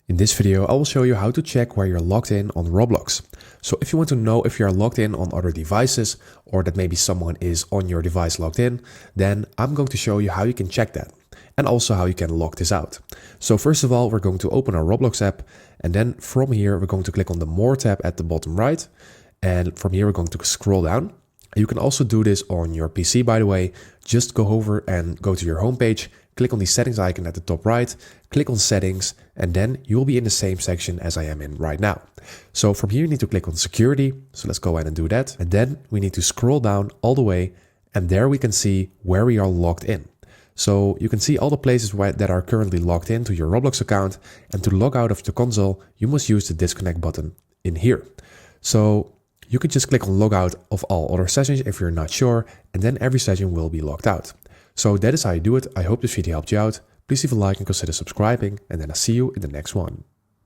In this video, I will show you how to check where you're logged in on Roblox. So if you want to know if you're logged in on other devices or that maybe someone is on your device logged in, then I'm going to show you how you can check that and also how you can log this out. So first of all, we're going to open our Roblox app, and then from here, we're going to click on the More tab at the bottom right. And from here, we're going to scroll down. You can also do this on your PC, by the way. Just go over and go to your homepage, click on the settings icon at the top right, click on settings, and then you'll be in the same section as I am in right now. So from here, you need to click on security. So let's go ahead and do that. And then we need to scroll down all the way, and there we can see where we are logged in. So you can see all the places that are currently logged into your Roblox account, and to log out of the console, you must use the disconnect button in here. So you can just click on log out of all other sessions if you're not sure, and then every session will be logged out. So that is how you do it. I hope this video helped you out. Please leave a like and consider subscribing, and then I'll see you in the next one.